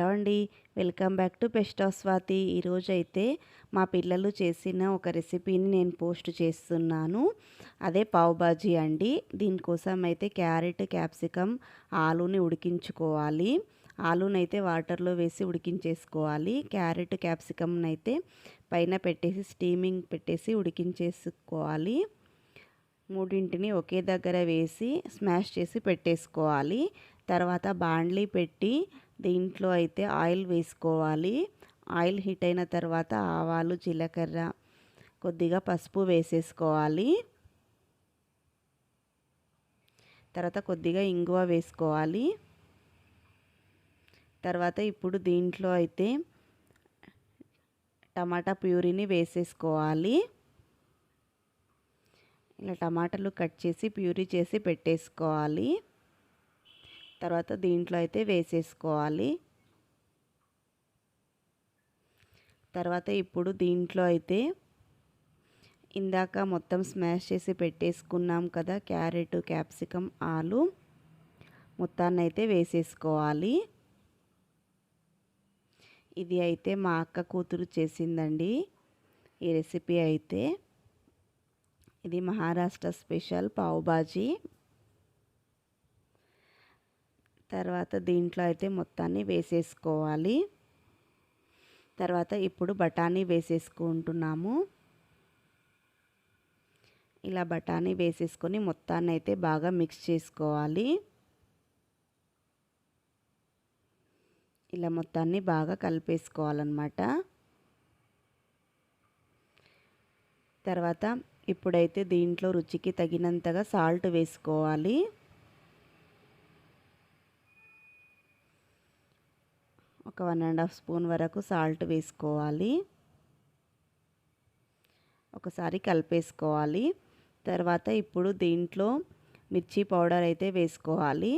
Hello అండి. Welcome back to best of Swathi. ఈరోజైతే మా పిల్లలు చేసిన ఒక రెసిపీని నేను పోస్ట్ చేస్తున్నాను. అదే పావ్ బాజీ అండి. దీనికోసం అయితే క్యారెట్, క్యాప్సికమ్, ఆలూని ఉడికించుకోవాలి. ఆలూనైతే వాటర్లో వేసి ఉడికించేసుకోవాలి. క్యారెట్, క్యాప్సికమ్నైతే పైన పెట్టేసి స్టీమింగ్ పెట్టేసి ఉడికించేసుకోవాలి. మూడింటిని ఒకే దగ్గర వేసి స్మాష్ చేసి పెట్టేసుకోవాలి. తర్వాత బాండ్లీ పెట్టి దీంట్లో అయితే ఆయిల్ వేసుకోవాలి. ఆయిల్ హీట్ అయిన తర్వాత ఆవాలు, జీలకర్ర, కొద్దిగా పసుపు వేసేసుకోవాలి. తర్వాత కొద్దిగా ఇంగువ వేసుకోవాలి. తర్వాత ఇప్పుడు దీంట్లో అయితే టమాటా ప్యూరీని వేసేసుకోవాలి. ఇలా టమాటాలు కట్ చేసి ప్యూరీ చేసి పెట్టేసుకోవాలి. తర్వాత దీంట్లో అయితే వేసేసుకోవాలి. తర్వాత ఇప్పుడు దీంట్లో అయితే ఇందాక మొత్తం స్మాష్ చేసి పెట్టేసుకున్నాం కదా క్యారెట్, క్యాప్సికమ్, ఆలు మొత్తాన్ని అయితే వేసేసుకోవాలి. ఇది అయితే మా అక్క కూతురు చేసిందండి ఈ రెసిపీ అయితే. ఇది మహారాష్ట్ర స్పెషల్ పావ్ బాజీ. తర్వాత దీంట్లో అయితే మొత్తాన్ని వేసేసుకోవాలి. తర్వాత ఇప్పుడు బఠానీ వేసేసుకుంటున్నాము. ఇలా బఠానీ వేసేసుకొని మొత్తాన్ని అయితే బాగా మిక్స్ చేసుకోవాలి. ఇలా మొత్తాన్ని బాగా కలిపేసుకోవాలన్నమాట. తర్వాత ఇప్పుడైతే దీంట్లో రుచికి తగినంతగా సాల్ట్ వేసుకోవాలి. ఒక 1½ స్పూన్ వరకు సాల్ట్ వేసుకోవాలి. ఒకసారి కలిపేసుకోవాలి. తర్వాత ఇప్పుడు దీంట్లో మిర్చి పౌడర్ అయితే వేసుకోవాలి.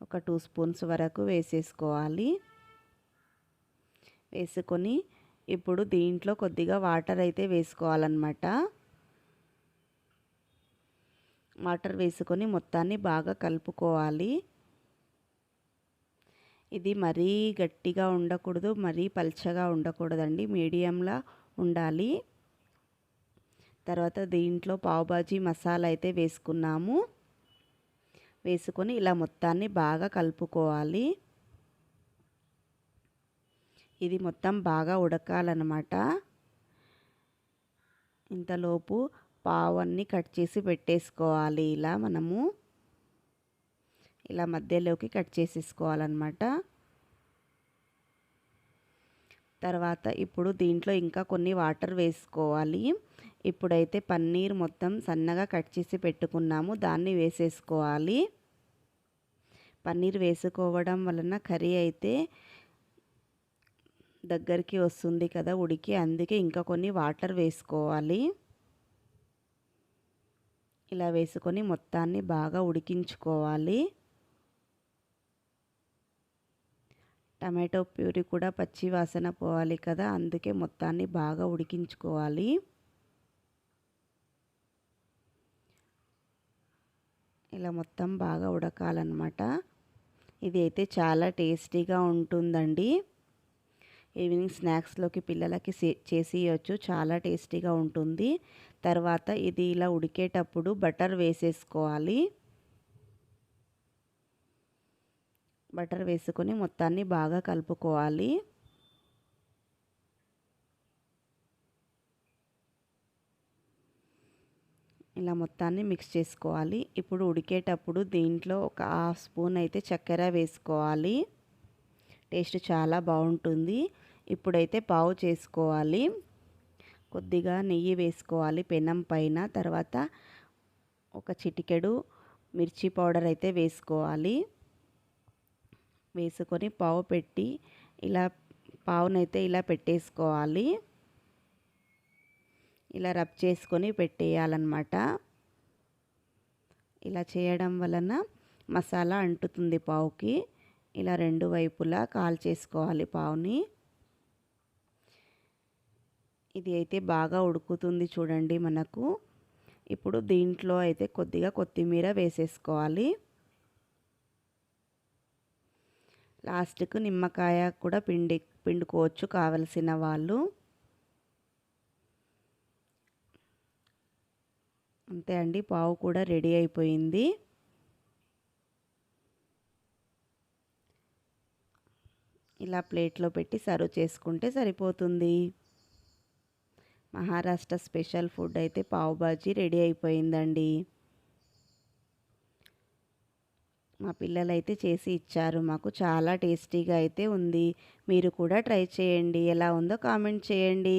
ఒక 2 స్పూన్స్ వరకు వేసేసుకోవాలి. వేసుకొని ఇప్పుడు దీంట్లో కొద్దిగా వాటర్ అయితే వేసుకోవాలన్నమాట. వాటర్ వేసుకొని మొత్తాన్ని బాగా కలుపుకోవాలి. ఇది మరీ గట్టిగా ఉండకూడదు, మరీ పల్చగా ఉండకూడదండి, మీడియంలా ఉండాలి. తర్వాత దీంట్లో పావ్ బాజీ మసాలా అయితే వేసుకున్నాము. వేసుకొని ఇలా మొత్తాన్ని బాగా కలుపుకోవాలి. ఇది మొత్తం బాగా ఉడకాలన్నమాట. ఇంతలోపు పావు అన్నీ కట్ చేసి పెట్టేసుకోవాలి. ఇలా మనము ఇలా మధ్యలోకి కట్ చేసేసుకోవాలన్నమాట. తర్వాత ఇప్పుడు దీంట్లో ఇంకా కొన్ని వాటర్ వేసుకోవాలి. ఇప్పుడైతే పన్నీర్ మొత్తం సన్నగా కట్ చేసి పెట్టుకున్నాము, దాన్ని వేసేసుకోవాలి. పన్నీర్ వేసుకోవడం వలన కర్రీ అయితే దగ్గరికి వస్తుంది కదా ఉడికి, అందుకే ఇంకా కొన్ని వాటర్ వేసుకోవాలి. ఇలా వేసుకొని మొత్తాన్ని బాగా ఉడికించుకోవాలి. టమాటో ప్యూరీ కూడా పచ్చి వాసన పోవాలి కదా, అందుకే మొత్తాన్ని బాగా ఉడికించుకోవాలి. ఇలా మొత్తం బాగా ఉడకాలన్నమాట. ఇది అయితే చాలా టేస్టీగా ఉంటుందండి. ఈవినింగ్ స్నాక్స్లోకి పిల్లలకి చేసి ఇవ్వచ్చు, చాలా టేస్టీగా ఉంటుంది. తర్వాత ఇది ఇలా ఉడికేటప్పుడు బటర్ వేసేసుకోవాలి. బటర్ వేసుకొని మొత్తాన్ని బాగా కలుపుకోవాలి. ఇలా మొత్తాన్ని మిక్స్ చేసుకోవాలి. ఇప్పుడు ఉడికేటప్పుడు దీంట్లో ఒక 1/2 స్పూన్ అయితే చక్కెర వేసుకోవాలి. టేస్ట్ చాలా బాగుంటుంది. ఇప్పుడైతే పావు చేసుకోవాలి. కొద్దిగా నెయ్యి వేసుకోవాలి పెనం పైన. తర్వాత ఒక చిటికెడు మిర్చి పౌడర్ అయితే వేసుకోవాలి. వేసుకొని పావు పెట్టి ఇలా పావునైతే ఇలా పెట్టేసుకోవాలి. ఇలా రబ్ చేసుకొని పెట్టేయాలన్నమాట. ఇలా చేయడం వలన మసాలా అంటుతుంది పావుకి. ఇలా రెండు వైపులా కాల్చేసుకోవాలి పావుని. ఇది అయితే బాగా ఉడుకుతుంది చూడండి మనకు. ఇప్పుడు దీంట్లో అయితే కొద్దిగా కొత్తిమీర వేసేసుకోవాలి. లాస్ట్కు నిమ్మకాయ కూడా పిండుకోవచ్చు కావలసిన వాళ్ళు. అంతే అండి, పావు కూడా రెడీ అయిపోయింది. ఇలా ప్లేట్లో పెట్టి సర్వ్ చేసుకుంటే సరిపోతుంది. మహారాష్ట్ర స్పెషల్ ఫుడ్ అయితే పావ్ బాజీ రెడీ అయిపోయిందండి. మా పిల్లలైతే చేసి ఇచ్చారు మాకు. చాలా టేస్టీగా అయితే ఉంది. మీరు కూడా ట్రై చేయండి. ఎలా ఉందో కామెంట్ చేయండి.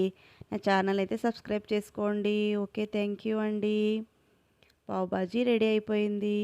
నా ఛానల్ అయితే సబ్స్క్రైబ్ చేసుకోండి. ఓకే, థ్యాంక్ యూ అండి. పావ్ బాజీ రెడీ అయిపోయింది.